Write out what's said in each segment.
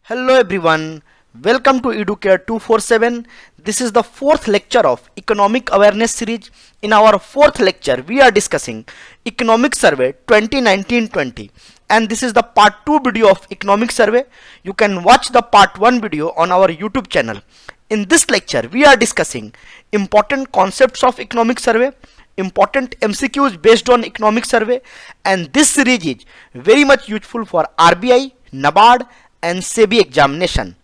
Hello everyone, welcome to Educare 247. This is the fourth lecture of Economic Awareness series. In our fourth lecture, we are discussing Economic Survey 2019-20, and this is the part 2 video of Economic Survey. You can watch the part 1 video on our YouTube channel. In this lecture, we are discussing important concepts of Economic Survey, important MCQs based on Economic Survey, and this series is very much useful for RBI, NABARD and SEBI examination.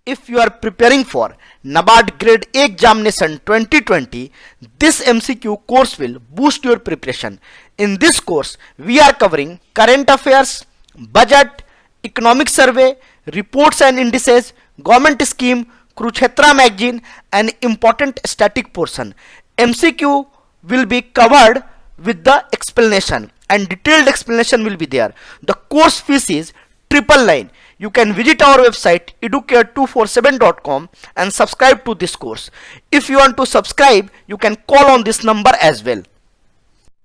If you are preparing for NABARD Grade A examination 2020, this MCQ course will boost your preparation. In this course, we are covering current affairs, budget, economic survey, reports and indices, government scheme, Kurukshetra magazine and important static portion. MCQ will be covered with the explanation and detailed explanation will be there. The course fees is 999. You can visit our website educare247.com and subscribe to this course. If you want to subscribe, you can call on this number as well.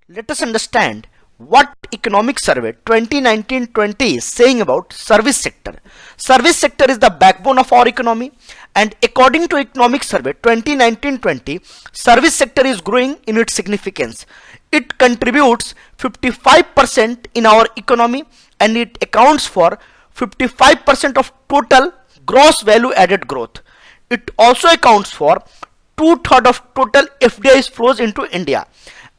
Let us understand what Economic Survey 2019-20 is saying about service sector. Service sector is the backbone of our economy, and according to Economic Survey 2019-20, service sector is growing in its significance. It contributes 55% in our economy and it accounts for 55% of total gross value added growth. It also accounts for 2/3 of total FDI flows into India,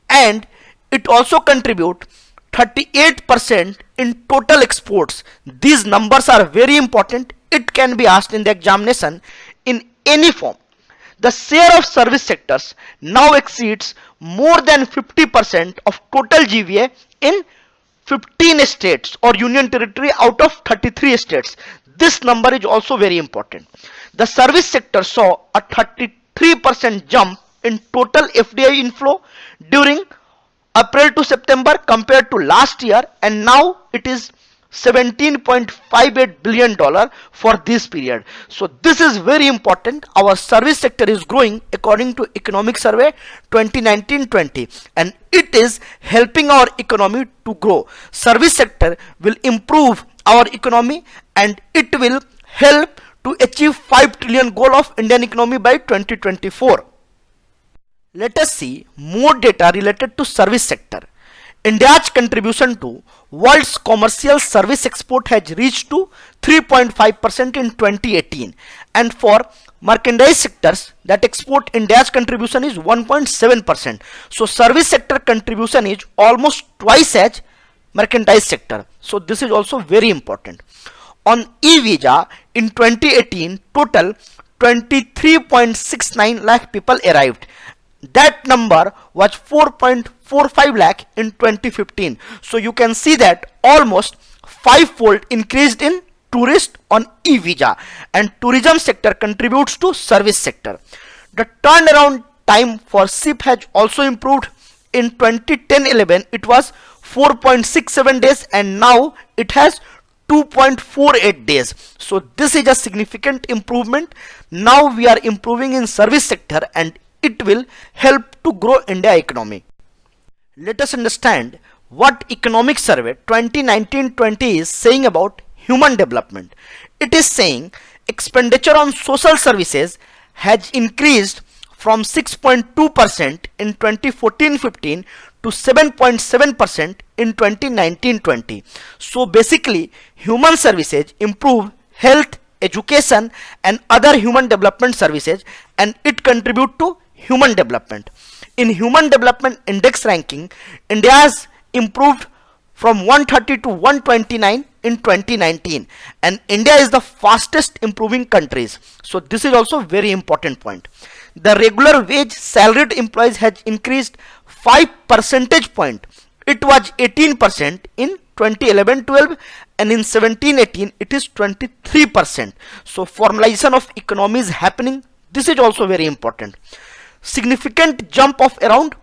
and it also contributes 38% in total exports. These numbers are very important. It can be asked in the examination in any form. The share of service sectors now exceeds more than 50% of total GVA in 15 states or union territory out of 33 states. This number is also very important. The service sector saw a 33% jump in total FDI inflow during April to September compared to last year, and now it is $17.58 billion for this period. So this is very important. Our service sector is growing according to Economic Survey 2019-20, and it is helping our economy to grow. Service sector will improve our economy and it will help to achieve 5 trillion goal of Indian economy by 2024. Let us see more data related to service sector. India's contribution to world's commercial service export has reached to 3.5% in 2018, and for merchandise sectors that export, India's contribution is 1.7%. So service sector contribution is almost twice as merchandise sector. So this is also very important. On e-visa in 2018, total 23.69 lakh people arrived. That number was 4.45 lakh in 2015. So you can see that almost 5-fold increased in tourists on e-visa, and tourism sector contributes to service sector. The turnaround time for ship has also improved. In 2010-11 it was 4.67 days and now it has 2.48 days. So this is a significant improvement. Now we are improving in service sector and it will help to grow India economy. Let us understand what Economic Survey 2019-20 is saying about human development. It is saying expenditure on social services has increased from 6.2% in 2014-15 to 7.7% in 2019-20. So basically human services improve health, education and other human development services, and it contribute to human development. In human development index ranking, India has improved from 130 to 129 in 2019, and India is the fastest improving countries. So this is also very important point. The regular wage salaried employees has increased 5 percentage point. It was 18% in 2011-12 and in 17-18 it is 23%. So formalization of economy is happening. This is also very important. Significant jump of around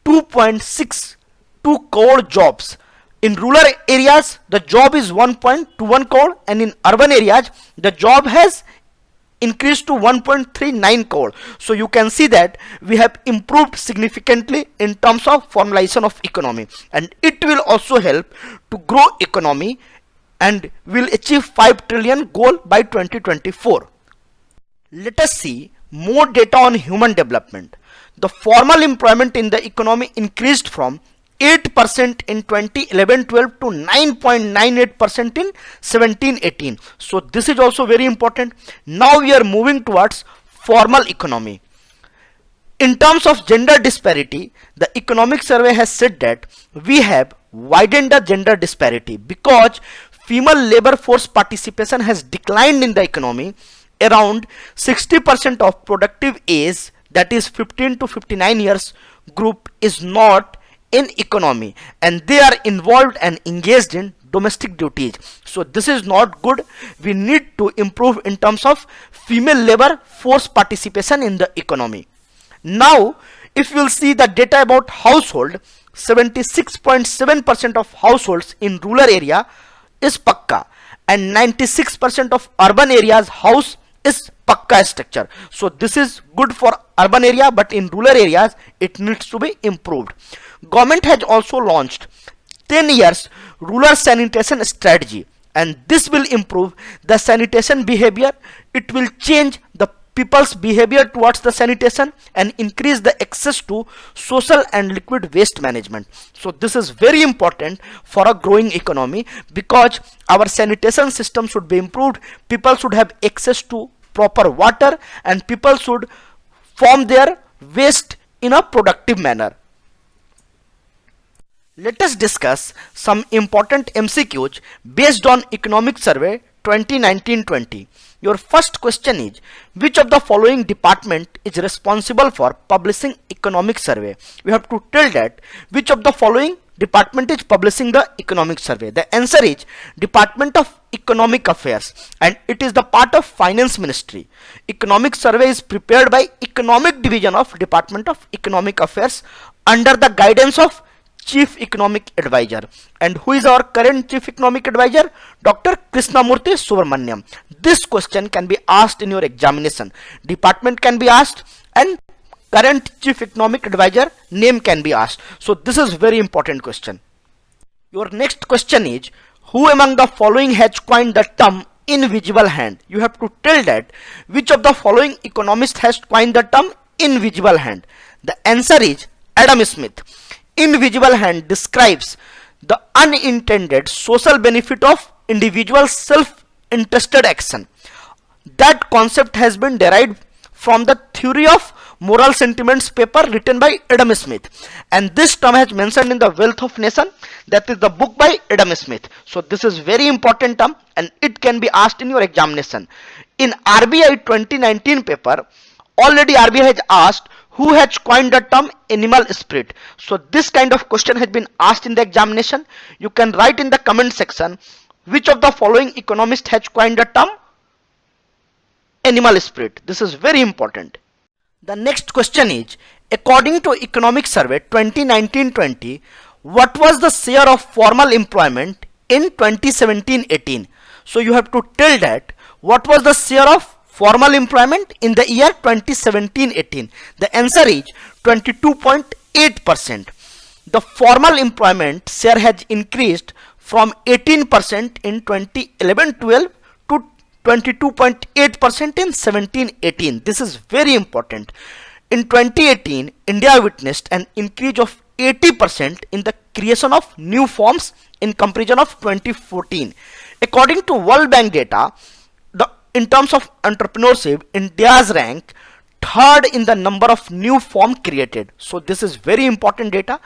2.62 crore jobs. In rural areas the job is 1.21 crore, and in urban areas the job has increased to 1.39 crore. So you can see that we have improved significantly in terms of formalization of economy, and it will also help to grow economy and will achieve 5 trillion goal by 2024. Let us see more data on human development. The formal employment in the economy increased from 8% in 2011-12 to 9.98% in 17-18. So this is also very important. Now we are moving towards formal economy. In terms of gender disparity, the economic survey has said that we have widened the gender disparity because female labor force participation has declined in the economy. Around 60% of productive age, that is 15 to 59 years group, is not in economy and they are involved and engaged in domestic duties. So this is not good. We need to improve in terms of female labor force participation in the economy. Now if you will see the data about household, 76.7% of households in rural area is pakka and 96% of urban areas house is pakka structure. So this is good for urban area, but in rural areas it needs to be improved. Government has also launched 10 years rural sanitation strategy, and this will improve the sanitation behavior. It will change the people's behavior towards the sanitation and increase the access to social and liquid waste management. So this is very important for a growing economy because our sanitation system should be improved. People should have access to proper water and people should form their waste in a productive manner. Let us discuss some important MCQs based on Economic Survey 2019-20. Your first question is, which of the following department is responsible for publishing economic survey? We have to tell that which of the following department is publishing the economic survey. The answer is Department of Economic Affairs, and it is the part of Finance Ministry. Economic survey is prepared by Economic Division of Department of Economic Affairs under the guidance of Chief Economic Advisor. And who is our current Chief Economic Advisor? Dr. Krishnamurthy Subramaniam. This question can be asked in your examination. Department can be asked and current Chief Economic Advisor name can be asked. So this is very important question. Your next question is, who among the following has coined the term invisible hand? You have to tell that which of the following economist has coined the term invisible hand. The answer is Adam Smith. Invisible hand describes the unintended social benefit of individual self-interested action. That concept has been derived from the theory of moral sentiments paper written by Adam Smith, and this term has mentioned in the Wealth of Nation, that is the book by Adam Smith. So this is very important term and it can be asked in your examination. In RBI 2019 paper, already RBI has asked who has coined the term animal spirit. So this kind of question has been asked in the examination. You can write in the comment section which of the following economist has coined the term animal spirit. This is very important. The next question is, according to Economic Survey 2019-20, what was the share of formal employment in 2017-18? So you have to tell that what was the share of formal employment in the year 2017-18. The answer is 22.8%. The formal employment share has increased from 18% in 2011-12 to 22.8% in 17-18. This is very important. In 2018, India witnessed an increase of 80% in the creation of new firms in comparison of 2014. According to World Bank data, in terms of entrepreneurship, India's rank third in the number of new firms created. So this is very important data.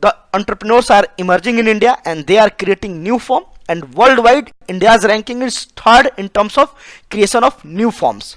The entrepreneurs are emerging in India and they are creating new firms, and worldwide India's ranking is third in terms of creation of new firms.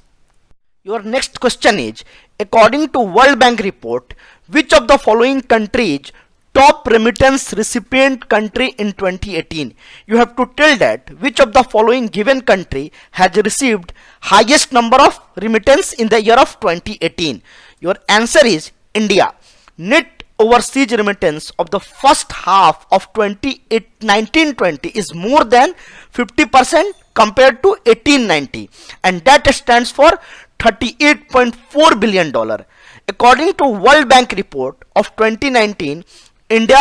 Your next question is, according to World Bank report, which of the following countries top remittance recipient country in 2018? You have to tell that which of the following given country has received highest number of remittance in the year of 2018. Your answer is India. Net overseas remittance of the first half of 2019-20 is more than 50% compared to 18-90, and that stands for $38.4 billion. According to World Bank report of 2019, India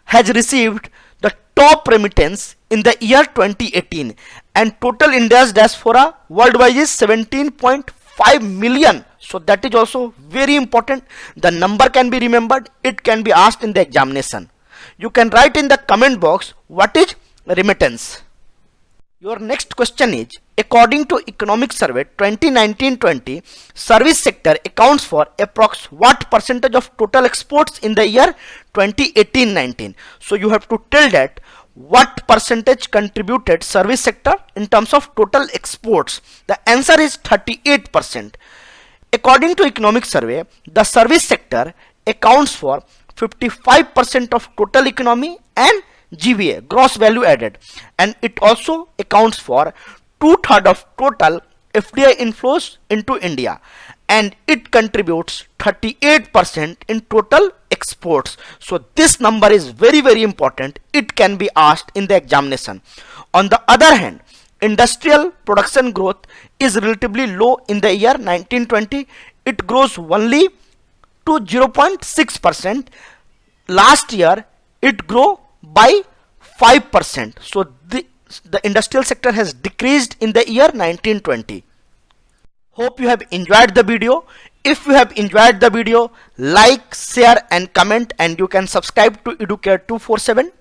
has received the top remittance in the year 2018, and total India's diaspora worldwide is 17.5 million. So that is also very important. The number can be remembered. It can be asked in the examination. You can write in the comment box what is remittance. Your next question is, according to Economic Survey 2019-20, service sector accounts for approx what percentage of total exports in the year 2018-19? So you have to tell that what percentage contributed service sector in terms of total exports. The answer is 38%. According to Economic Survey, the service sector accounts for 55% of total economy and GVA, gross value added, and it also accounts for 2/3 of total FDI inflows into India, and it contributes 38% in total exports. So this number is very important. It can be asked in the examination. On the other hand, industrial production growth is relatively low in the year 1920. It grows only to 0.6%. Last year it grew by 5%. So the industrial sector has decreased in the year 1920. Hope you have enjoyed the video. If you have enjoyed the video, like, share and comment, and you can subscribe to Educare 247.